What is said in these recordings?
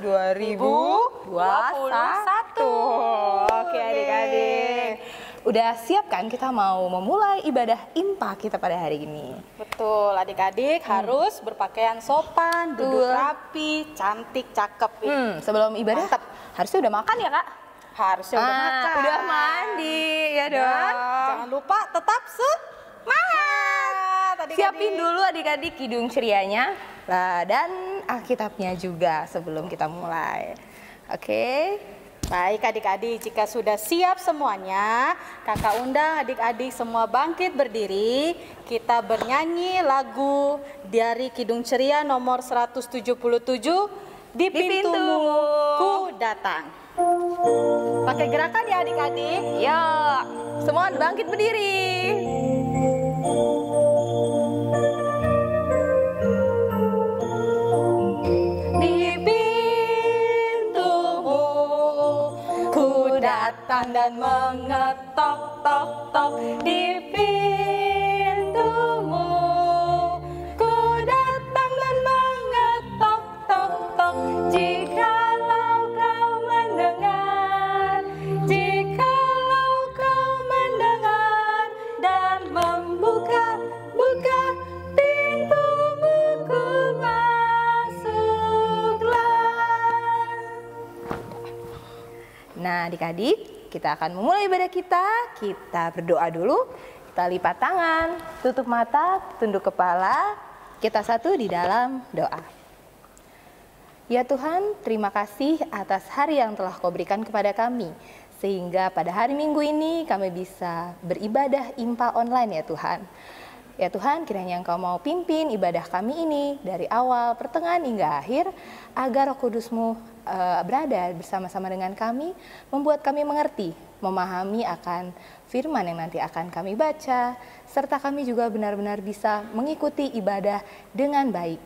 2021. Oke adik-adik, udah siap kan kita mau memulai ibadah IMPA kita pada hari ini? Betul, adik-adik harus berpakaian sopan, duduk rapi, cantik, cakep. Sebelum ibadah harusnya udah makan ya Kak? Harusnya udah makan. Udah mandi ya dong. Dan jangan lupa tetap semangat. Siapin dulu adik-adik kidung cerianya dan Alkitabnya juga sebelum kita mulai. Oke. Baik adik-adik, jika sudah siap semuanya, kakak undang adik-adik semua bangkit berdiri. Kita bernyanyi lagu dari Kidung Ceria nomor 177, Di Pintumu Ku Datang. Pakai gerakan ya adik-adik. Ya, semua bangkit berdiri. Di pintumu ku datang dan mengetok-tok-tok. Di pintumu ku datang dan mengetok-tok-tok. Jikalau kau mendengar, jikalau kau mendengar dan membuka-buka pintumu, ku masuklah. Nah adik-adik, kita akan memulai ibadah kita. Kita berdoa dulu. Kita lipat tangan, tutup mata, tunduk kepala. Kita satu di dalam doa. Ya Tuhan, terima kasih atas hari yang telah Kau berikan kepada kami. Sehingga pada hari Minggu ini kami bisa beribadah IMPA online ya Tuhan. Ya Tuhan, kiranya Engkau mau pimpin ibadah kami ini dari awal, pertengahan hingga akhir, agar Roh Kudus-Mu berada bersama-sama dengan kami, membuat kami mengerti, memahami akan firman yang nanti akan kami baca, serta kami juga benar-benar bisa mengikuti ibadah dengan baik.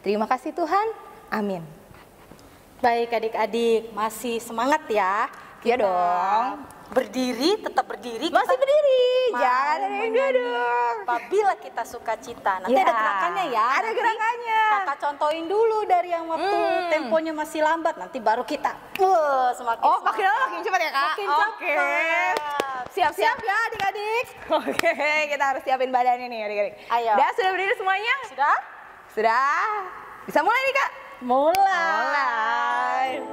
Terima kasih Tuhan, amin. Baik adik-adik, masih semangat ya? Iya dong. Berdiri, tetap berdiri. Masih berdiri, jangan ada yang duduk. Apabila kita sukacita, nanti ada gerakannya ya. Ada gerakannya. Kakak contohin dulu dari yang waktu temponya masih lambat, nanti baru kita semakin makin lama makin cepat ya Kak? Makin cepat. Siap-siap ya adik-adik. Oke, kita harus siapin badan ini adik-adik. Ayo. Udah, sudah berdiri semuanya? Sudah? Sudah. Bisa mulai nih Kak? Mulai.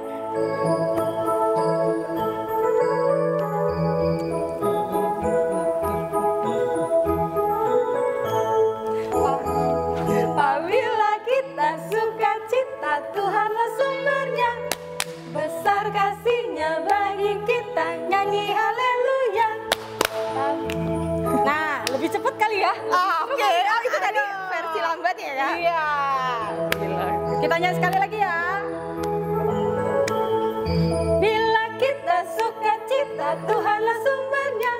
Apabila kita sukacita, Tuhanlah sumbernya. Besar kasih-Nya bagi kita, nyanyi haleluya. Nah, lebih cepat kali ya? Oke. Itu tadi versi lambatnya ya? Iya. Kita nyanyi sekali lagi ya. Bila kita sukacita, Tuhanlah sumbernya.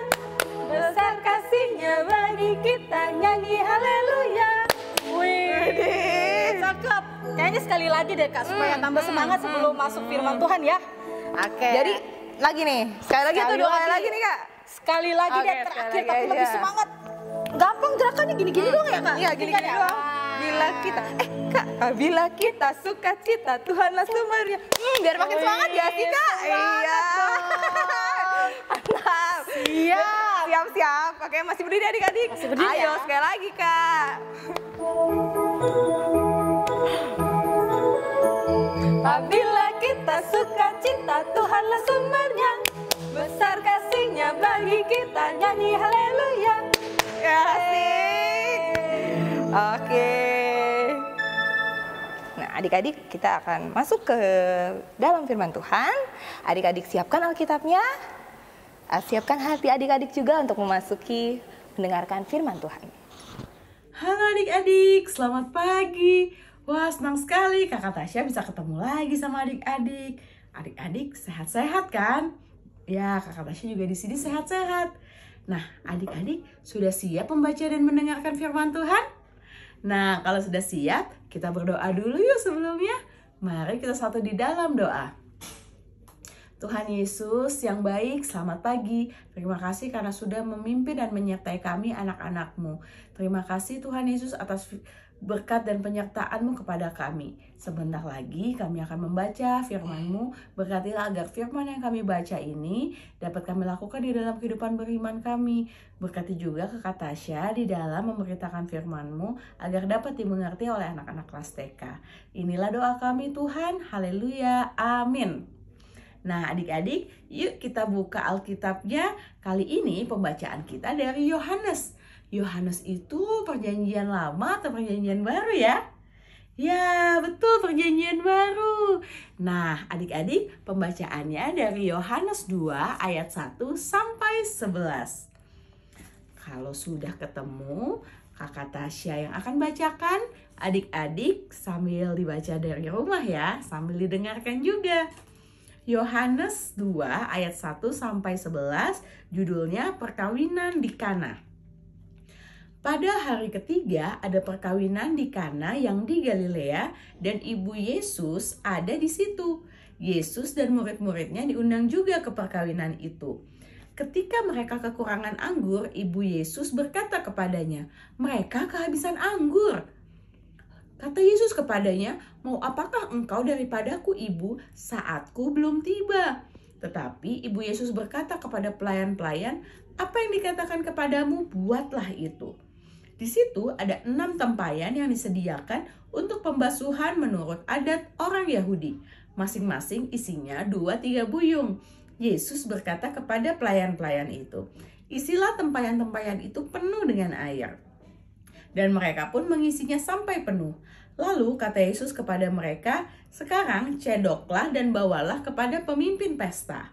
Besar kasih-Nya bagi kita, nyanyi haleluya. Wih, cakep. Kayaknya sekali lagi deh Kak, supaya tambah semangat sebelum masuk firman Tuhan ya. Oke. Jadi lagi nih, sekali lagi atau dua kali lagi nih Kak? Sekali lagi deh terakhir, tapi lebih semangat. Gampang gerakannya gini-gini doang ya Kak? Iya, gini-gini doang. Bila kita, Kak, bila kita sukacita, Tuhanlah sumbernya. Biar makin semangat ya sih Kak? Iya. Mantap. Siap. Oke, masih berdiri adik-adik? Masih berdiri. Ayo, ya? sekali lagi Kak. Apabila kita sukacita, Tuhanlah sumbernya. Besar kasih-Nya bagi kita, nyanyi haleluya. Ya, asik. Oke. Nah, adik-adik kita akan masuk ke dalam firman Tuhan. Adik-adik siapkan Alkitabnya. Siapkan hati adik-adik juga untuk memasuki mendengarkan firman Tuhan. Halo adik-adik, selamat pagi. Wah, senang sekali Kakak Tasya bisa ketemu lagi sama adik-adik. Adik-adik sehat-sehat kan? Ya, Kakak Tasya juga di sini sehat-sehat. Nah, adik-adik sudah siap membaca dan mendengarkan firman Tuhan? Nah, kalau sudah siap, kita berdoa dulu yuk sebelumnya. Mari kita satu di dalam doa. Tuhan Yesus yang baik, selamat pagi. Terima kasih karena sudah memimpin dan menyertai kami anak-anak-Mu. Terima kasih Tuhan Yesus atas berkat dan penyertaan-Mu kepada kami. Sebentar lagi kami akan membaca firman-Mu. Berkatilah agar firman yang kami baca ini dapat kami lakukan di dalam kehidupan beriman kami. Berkati juga Kakak Tasya di dalam memberitakan firman-Mu agar dapat dimengerti oleh anak-anak kelas TK. Inilah doa kami Tuhan. Haleluya. Amin. Nah adik-adik, yuk kita buka Alkitabnya. Kali ini pembacaan kita dari Yohanes. Yohanes itu perjanjian lama atau perjanjian baru ya? Ya, betul, perjanjian baru. Nah, adik-adik, pembacaannya dari Yohanes 2 ayat 1 sampai 11. Kalau sudah ketemu, Kakak Tasya yang akan bacakan, adik-adik sambil dibaca dari rumah ya, sambil didengarkan juga. Yohanes 2 ayat 1 sampai 11, judulnya Perkawinan di Kana. Pada hari ketiga ada perkawinan di Kana yang di Galilea dan ibu Yesus ada di situ. Yesus dan murid-muridnya diundang juga ke perkawinan itu. Ketika mereka kekurangan anggur, ibu Yesus berkata kepadanya, "Mereka kehabisan anggur." Kata Yesus kepadanya, "Mau apakah engkau daripadaku, ibu? Saatku belum tiba." Tetapi ibu Yesus berkata kepada pelayan-pelayan, "Apa yang dikatakan kepadamu, buatlah itu." Di situ ada 6 tempayan yang disediakan untuk pembasuhan menurut adat orang Yahudi. Masing-masing isinya 2-3 buyung. Yesus berkata kepada pelayan-pelayan itu, "Isilah tempayan-tempayan itu penuh dengan air." Dan mereka pun mengisinya sampai penuh. Lalu kata Yesus kepada mereka, "Sekarang cedoklah dan bawalah kepada pemimpin pesta."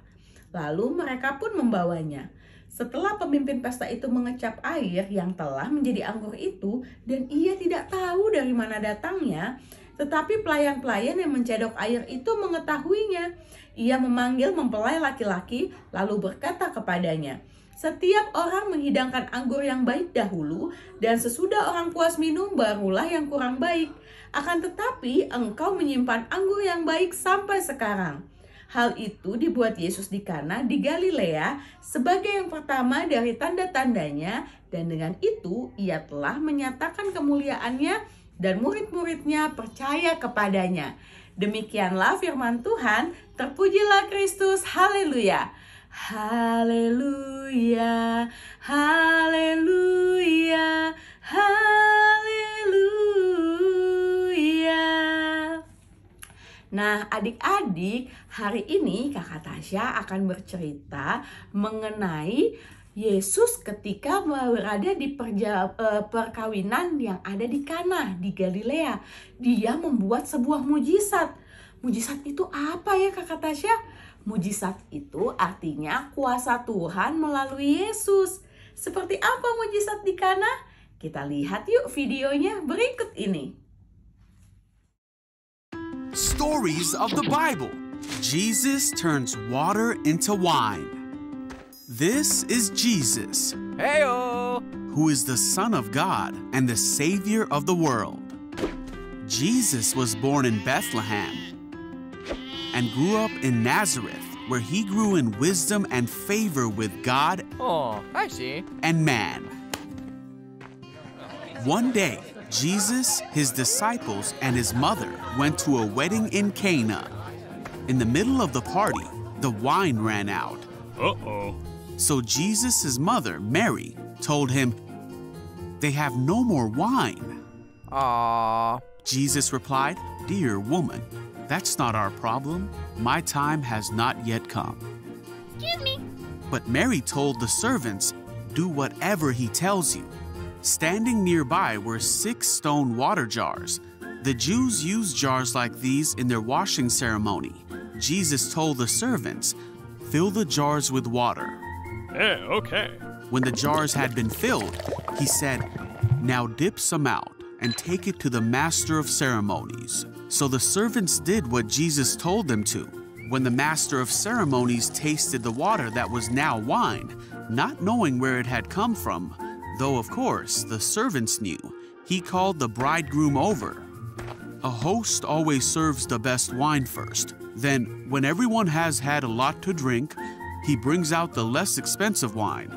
Lalu mereka pun membawanya. Setelah pemimpin pesta itu mengecap air yang telah menjadi anggur itu, dan ia tidak tahu dari mana datangnya, tetapi pelayan-pelayan yang mencedok air itu mengetahuinya. Ia memanggil mempelai laki-laki, lalu berkata kepadanya, "Setiap orang menghidangkan anggur yang baik dahulu, dan sesudah orang puas minum, barulah yang kurang baik. Akan tetapi engkau menyimpan anggur yang baik sampai sekarang." Hal itu dibuat Yesus di Kana di Galilea sebagai yang pertama dari tanda-tandanya, dan dengan itu ia telah menyatakan kemuliaannya dan murid-muridnya percaya kepadanya. Demikianlah firman Tuhan, terpujilah Kristus, haleluya. Haleluya, haleluya, haleluya. Nah adik-adik, hari ini Kakak Tasya akan bercerita mengenai Yesus ketika berada di perkawinan yang ada di Kana di Galilea. Dia membuat sebuah mujizat. Mujizat itu apa ya Kakak Tasya? Mujizat itu artinya kuasa Tuhan melalui Yesus. Seperti apa mujizat di Kana? Kita lihat yuk videonya berikut ini. Stories of the Bible. Jesus turns water into wine. This is Jesus, Heyo! who is the Son of God and the Savior of the world. Jesus was born in Bethlehem and grew up in Nazareth, where he grew in wisdom and favor with God Oh, I see. and man. One day, Jesus, his disciples, and his mother went to a wedding in Cana. In the middle of the party, the wine ran out. Uh-oh. So Jesus' mother, Mary, told him, "They have no more wine." Aw. Jesus replied, "Dear woman, that's not our problem. My time has not yet come." Excuse me. But Mary told the servants, "Do whatever he tells you." Standing nearby were 6 stone water jars. The Jews used jars like these in their washing ceremony. Jesus told the servants, "Fill the jars with water." Hey, okay. When the jars had been filled, he said, "Now dip some out and take it to the master of ceremonies." So the servants did what Jesus told them to. When the master of ceremonies tasted the water that was now wine, not knowing where it had come from, though of course the servants knew, he called the bridegroom over. A host always serves the best wine first. Then, when everyone has had a lot to drink, he brings out the less expensive wine.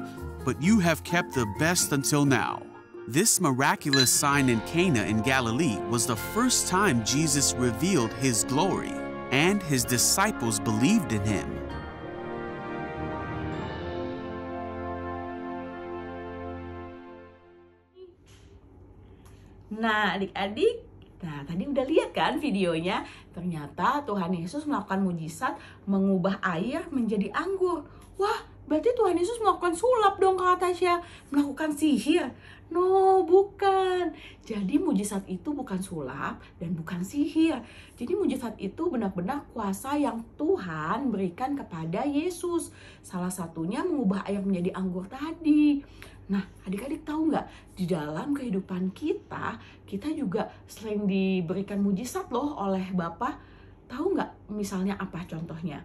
But you have kept the best until now. This miraculous sign in Cana in Galilee was the first time Jesus revealed his glory, and his disciples believed in him. Nah, adik-adik, tadi udah lihat kan videonya? Ternyata Tuhan Yesus melakukan mujizat mengubah air menjadi anggur. Wah, berarti Tuhan Yesus melakukan sulap dong, Kak Tasya. Melakukan sihir. No, bukan. Jadi mujizat itu bukan sulap dan bukan sihir. Jadi mujizat itu benar-benar kuasa yang Tuhan berikan kepada Yesus. Salah satunya mengubah air menjadi anggur tadi. Nah, adik-adik tahu nggak? Di dalam kehidupan kita juga sering diberikan mujizat loh oleh Bapa. Tahu nggak misalnya apa contohnya?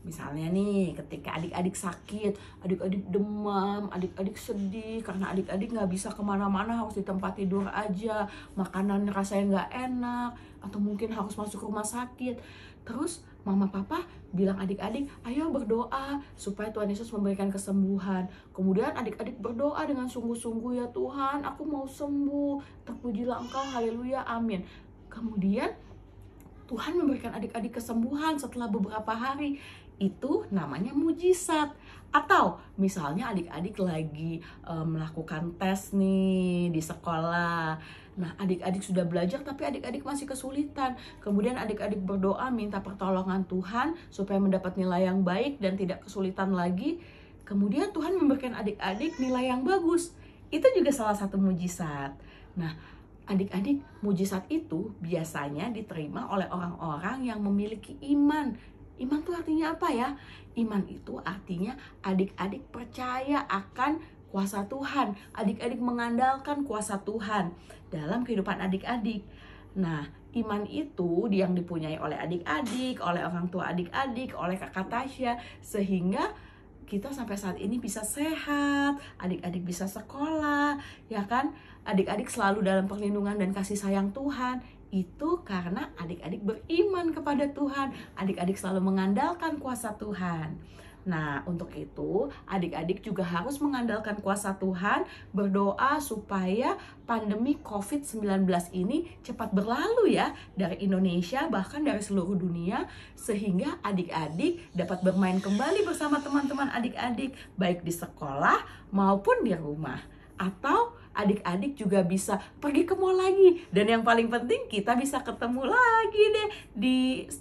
Misalnya nih, ketika adik-adik sakit, adik-adik demam, adik-adik sedih karena adik-adik nggak bisa kemana-mana, harus di tempat tidur aja, makanan rasanya nggak enak, atau mungkin harus masuk rumah sakit. Terus mama papa bilang adik-adik, ayo berdoa supaya Tuhan Yesus memberikan kesembuhan. Kemudian adik-adik berdoa dengan sungguh-sungguh, ya Tuhan, aku mau sembuh, terpujilah Engkau, haleluya, amin. Kemudian Tuhan memberikan adik-adik kesembuhan setelah beberapa hari. Itu namanya mujizat. Atau misalnya adik-adik lagi melakukan tes nih di sekolah. Nah, adik-adik sudah belajar tapi adik-adik masih kesulitan. Kemudian adik-adik berdoa minta pertolongan Tuhan supaya mendapat nilai yang baik dan tidak kesulitan lagi. Kemudian Tuhan memberikan adik-adik nilai yang bagus. Itu juga salah satu mujizat. Nah, adik-adik, mujizat itu biasanya diterima oleh orang-orang yang memiliki iman. Iman itu artinya apa ya? Iman itu artinya adik-adik percaya akan kuasa Tuhan. Adik-adik mengandalkan kuasa Tuhan dalam kehidupan adik-adik. Nah, iman itu yang dipunyai oleh adik-adik, oleh orang tua adik-adik, oleh Kakak Tasya, sehingga kita sampai saat ini bisa sehat, adik-adik bisa sekolah, ya kan? Adik-adik selalu dalam perlindungan dan kasih sayang Tuhan. Itu karena adik-adik beriman kepada Tuhan. Adik-adik selalu mengandalkan kuasa Tuhan. Nah, untuk itu adik-adik juga harus mengandalkan kuasa Tuhan, berdoa supaya pandemi COVID-19 ini cepat berlalu ya dari Indonesia, bahkan dari seluruh dunia, sehingga adik-adik dapat bermain kembali bersama teman-teman adik-adik, baik di sekolah maupun di rumah. Atau adik-adik juga bisa pergi ke mall lagi. Dan yang paling penting kita bisa ketemu lagi deh di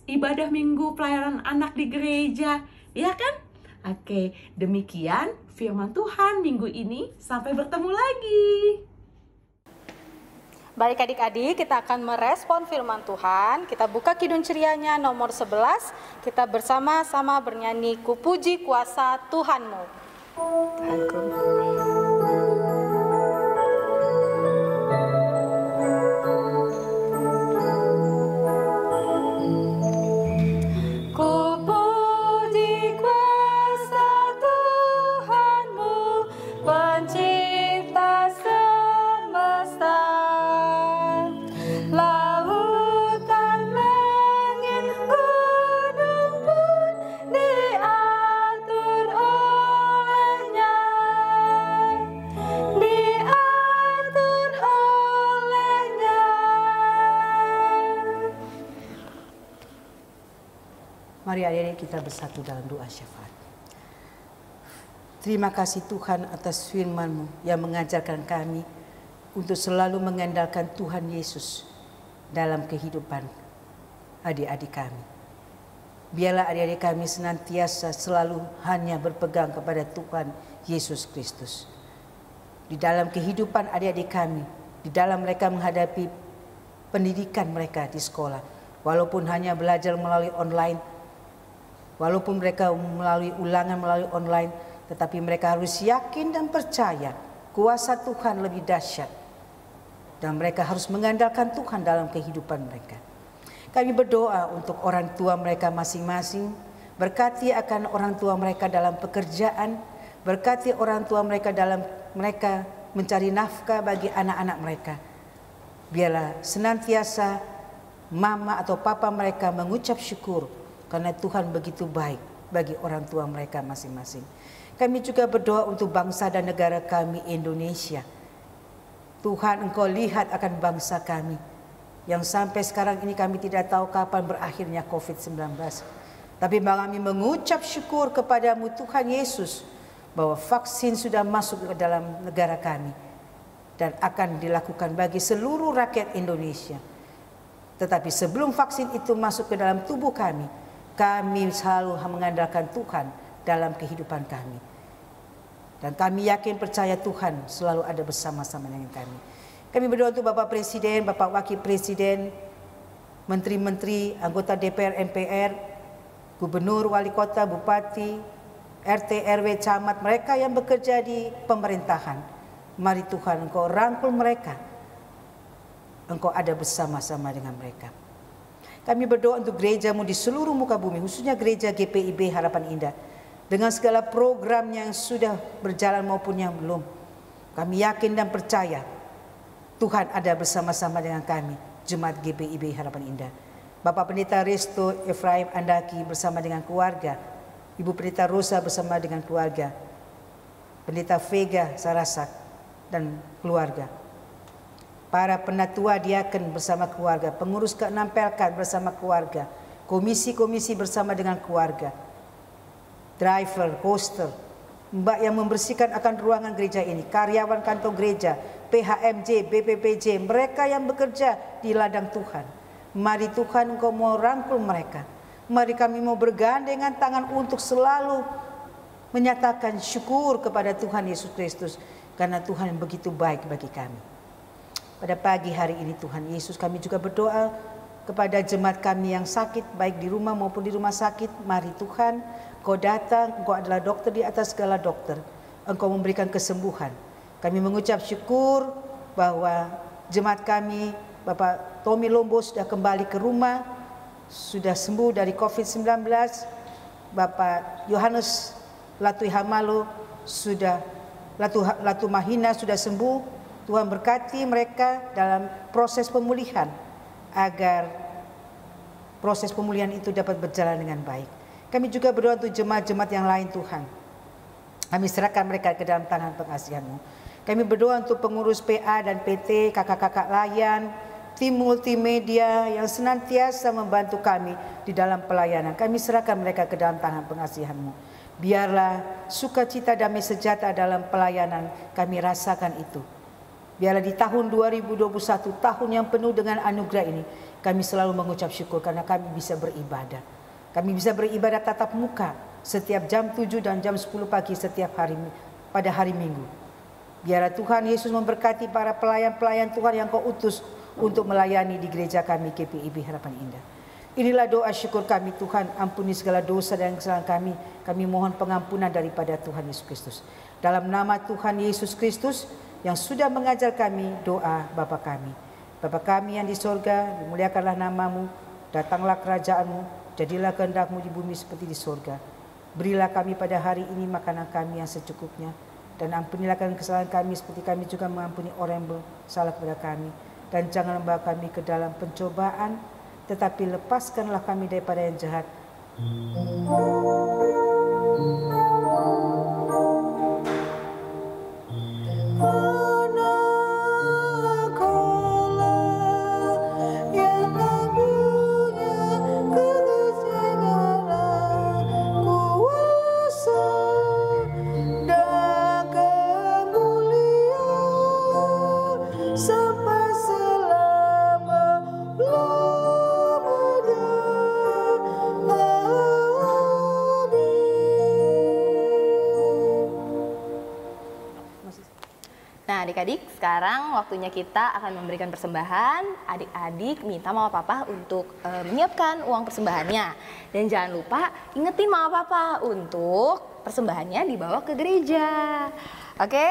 ibadah minggu pelayanan anak di gereja, ya kan? Oke, demikian firman Tuhan minggu ini. Sampai bertemu lagi. Baik adik-adik, kita akan merespon firman Tuhan. Kita buka Kidung Cerianya nomor 11. Kita bersama-sama bernyanyi Ku Puji Kuasa Tuhanmu. Mari adik-adik kita bersatu dalam doa syafaat. Terima kasih Tuhan atas firman-Mu yang mengajarkan kami untuk selalu mengandalkan Tuhan Yesus dalam kehidupan adik-adik kami. Biarlah adik-adik kami senantiasa selalu hanya berpegang kepada Tuhan Yesus Kristus. Di dalam kehidupan adik-adik kami, di dalam mereka menghadapi pendidikan mereka di sekolah, walaupun hanya belajar melalui online, walaupun mereka melalui ulangan melalui online, tetapi mereka harus yakin dan percaya kuasa Tuhan lebih dahsyat. Dan mereka harus mengandalkan Tuhan dalam kehidupan mereka. Kami berdoa untuk orang tua mereka masing-masing. Berkati akan orang tua mereka dalam pekerjaan. Berkati orang tua mereka dalam mereka mencari nafkah bagi anak-anak mereka. Biarlah senantiasa mama atau papa mereka mengucap syukur karena Tuhan begitu baik bagi orang tua mereka masing-masing. Kami juga berdoa untuk bangsa dan negara kami Indonesia. Tuhan, Engkau lihat akan bangsa kami yang sampai sekarang ini kami tidak tahu kapan berakhirnya COVID-19. Tapi kami mengucap syukur kepadamu Tuhan Yesus bahwa vaksin sudah masuk ke dalam negara kami dan akan dilakukan bagi seluruh rakyat Indonesia. Tetapi sebelum vaksin itu masuk ke dalam tubuh kami selalu mengandalkan Tuhan dalam kehidupan kami. Dan kami yakin percaya Tuhan selalu ada bersama-sama dengan kami. Kami berdoa untuk Bapak Presiden, Bapak Wakil Presiden, Menteri-Menteri, anggota DPR, MPR, Gubernur, Wali Kota, Bupati, RT, RW, Camat, mereka yang bekerja di pemerintahan. Mari Tuhan, Engkau rangkul mereka. Engkau ada bersama-sama dengan mereka. Kami berdoa untuk gerejamu di seluruh muka bumi, khususnya gereja GPIB Harapan Indah. Dengan segala program yang sudah berjalan maupun yang belum. Kami yakin dan percaya Tuhan ada bersama-sama dengan kami, Jemaat GPIB Harapan Indah. Bapak Pendeta Resto Efraim Andaki bersama dengan keluarga. Ibu Pendeta Rosa bersama dengan keluarga. Pendeta Vega Sarasak dan keluarga. Para penatua diaken bersama keluarga, pengurus ke-6 Pelkat bersama keluarga, komisi-komisi bersama dengan keluarga, driver, poster, mbak yang membersihkan akan ruangan gereja ini, karyawan kantor gereja, PHMJ, BPPJ, mereka yang bekerja di ladang Tuhan. Mari Tuhan, Engkau mau rangkul mereka. Mari kami mau bergandengan tangan untuk selalu menyatakan syukur kepada Tuhan Yesus Kristus, karena Tuhan begitu baik bagi kami. Pada pagi hari ini Tuhan Yesus, kami juga berdoa kepada jemaat kami yang sakit, baik di rumah maupun di rumah sakit. Mari Tuhan, Engkau datang, Engkau adalah dokter di atas segala dokter. Engkau memberikan kesembuhan. Kami mengucap syukur bahwa jemaat kami, Bapak Tommy Lombo sudah kembali ke rumah, sudah sembuh dari COVID-19. Bapak Yohanes Latuihamalo Latumahina sudah sembuh. Tuhan berkati mereka dalam proses pemulihan, agar proses pemulihan itu dapat berjalan dengan baik. Kami juga berdoa untuk jemaat-jemaat yang lain Tuhan. Kami serahkan mereka ke dalam tangan pengasihan-Mu. Kami berdoa untuk pengurus PA dan PT, kakak-kakak layan, tim multimedia yang senantiasa membantu kami di dalam pelayanan. Kami serahkan mereka ke dalam tangan pengasihan-Mu. Biarlah sukacita damai sejahtera dalam pelayanan kami rasakan itu. Biarlah di tahun 2021, tahun yang penuh dengan anugerah ini, kami selalu mengucap syukur karena kami bisa beribadah. Kami bisa beribadah tatap muka setiap jam 7 dan jam 10 pagi setiap hari pada hari Minggu. Biarlah Tuhan Yesus memberkati para pelayan-pelayan Tuhan yang Kau utus untuk melayani di gereja kami GPIB Harapan Indah. Inilah doa syukur kami Tuhan, ampuni segala dosa dan kesalahan kami. Kami mohon pengampunan daripada Tuhan Yesus Kristus. Dalam nama Tuhan Yesus Kristus yang sudah mengajar kami doa Bapa kami. Bapa kami yang di sorga, dimuliakanlah namamu, datanglah kerajaanmu, jadilah kehendak-Mu di bumi seperti di sorga. Berilah kami pada hari ini makanan kami yang secukupnya, dan ampunilah kesalahan kami seperti kami juga mengampuni orang yang bersalah kepada kami. Dan jangan membawa kami ke dalam pencobaan, tetapi lepaskanlah kami daripada yang jahat. Nah adik-adik, sekarang waktunya kita akan memberikan persembahan. Adik-adik minta mama papa untuk menyiapkan uang persembahannya. Dan jangan lupa ingetin mama papa untuk persembahannya dibawa ke gereja. Oke?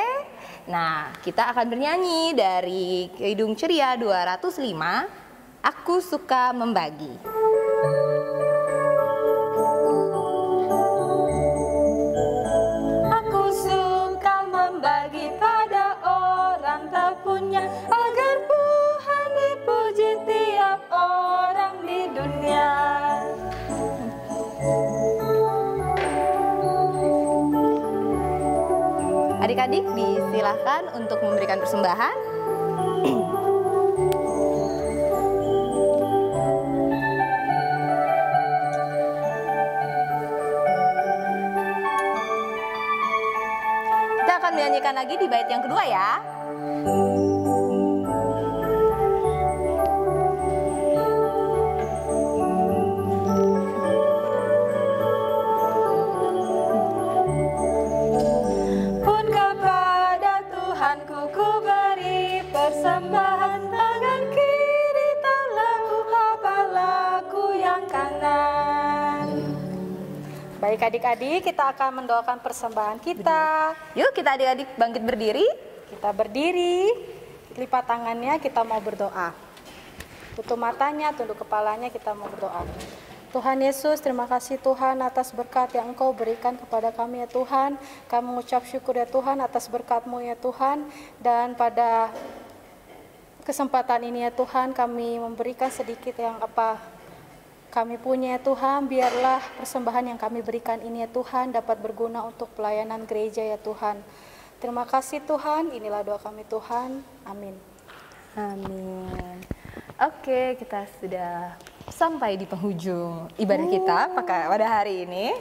Nah kita akan bernyanyi dari Kidung Ceria 205, Aku Suka Membagi. Punya agar Tuhan dipuji tiap orang di dunia. Adik-adik disilahkan untuk memberikan persembahan. nyanyikan lagi di bait yang kedua ya. Pun kepada Tuhanku ku beri persembahan, tangan kiri telah ku kepalaku yang kanan. Baik adik-adik, kita akan mendoakan persembahan kita. Yuk kita adik-adik bangkit berdiri. Kita berdiri, lipat tangannya, kita mau berdoa. Tutup matanya, tunduk kepalanya, kita mau berdoa. Tuhan Yesus, terima kasih Tuhan atas berkat yang Engkau berikan kepada kami ya Tuhan. Kami mengucap syukur ya Tuhan atas berkat-Mu ya Tuhan. Dan pada kesempatan ini ya Tuhan, kami memberikan sedikit yang apa kami punya ya Tuhan. Biarlah persembahan yang kami berikan ini ya Tuhan dapat berguna untuk pelayanan gereja ya Tuhan. Terima kasih Tuhan, inilah doa kami Tuhan. Amin. Amin. Oke, kita sudah sampai di penghujung ibadah kita pada hari ini.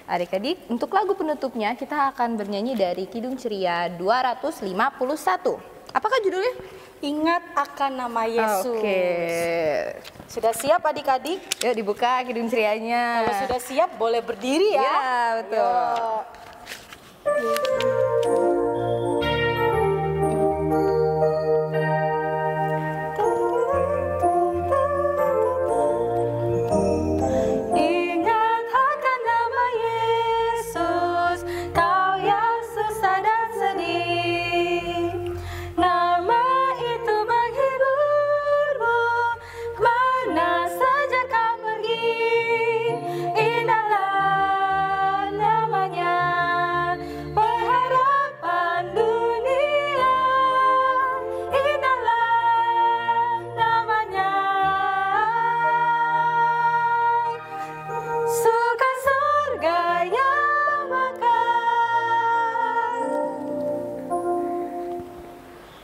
Adik-adik, untuk lagu penutupnya kita akan bernyanyi dari Kidung Ceria 251. Apakah judulnya? Ingat akan nama Yesus. Oke. Sudah siap adik-adik? Yuk dibuka Kidung Cerianya. Kalau sudah siap boleh berdiri ya. Ya, betul. Ingat akan nama Yesus, kau yang susah dan sedih. Nama itu menghiburmu, kemana saja kau pergi. Indahlah namanya, pengharapan dunia. Indahlah namanya, suka surga yang makan.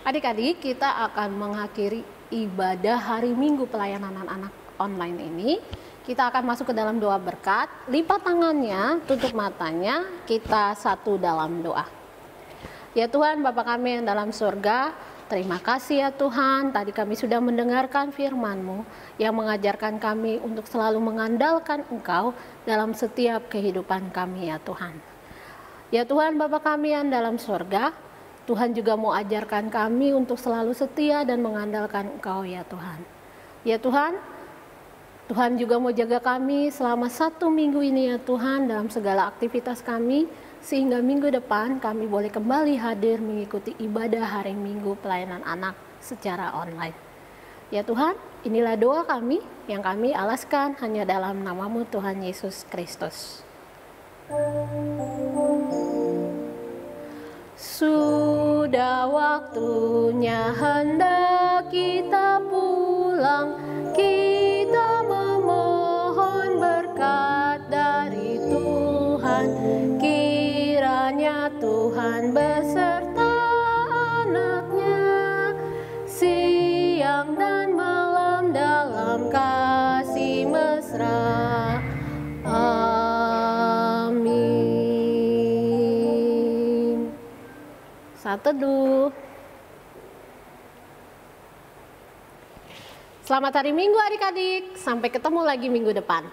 Adik-adik, kita akan mengakhiri ibadah hari Minggu pelayanan anak-anak online ini. Kita akan masuk ke dalam doa berkat. Lipat tangannya, tutup matanya, kita satu dalam doa. Ya Tuhan, Bapa kami yang dalam surga, terima kasih ya Tuhan, tadi kami sudah mendengarkan firman-Mu yang mengajarkan kami untuk selalu mengandalkan Engkau dalam setiap kehidupan kami ya Tuhan. Ya Tuhan, Bapa kami yang dalam surga, Tuhan juga mau ajarkan kami untuk selalu setia dan mengandalkan Engkau ya Tuhan. Ya Tuhan, Tuhan juga mau jaga kami selama 1 minggu ini ya Tuhan dalam segala aktivitas kami, sehingga minggu depan kami boleh kembali hadir mengikuti ibadah hari Minggu pelayanan anak secara online. Ya Tuhan, inilah doa kami yang kami alaskan hanya dalam nama-Mu Tuhan Yesus Kristus. Sudah waktunya hendak kita pulang, kita memohon berkat dari Tuhan. Kiranya Tuhan beserta anak-Nya siang dan malam dalam kasih mesra. Amin. Saat teduh. Selamat hari Minggu adik-adik. Sampai ketemu lagi minggu depan.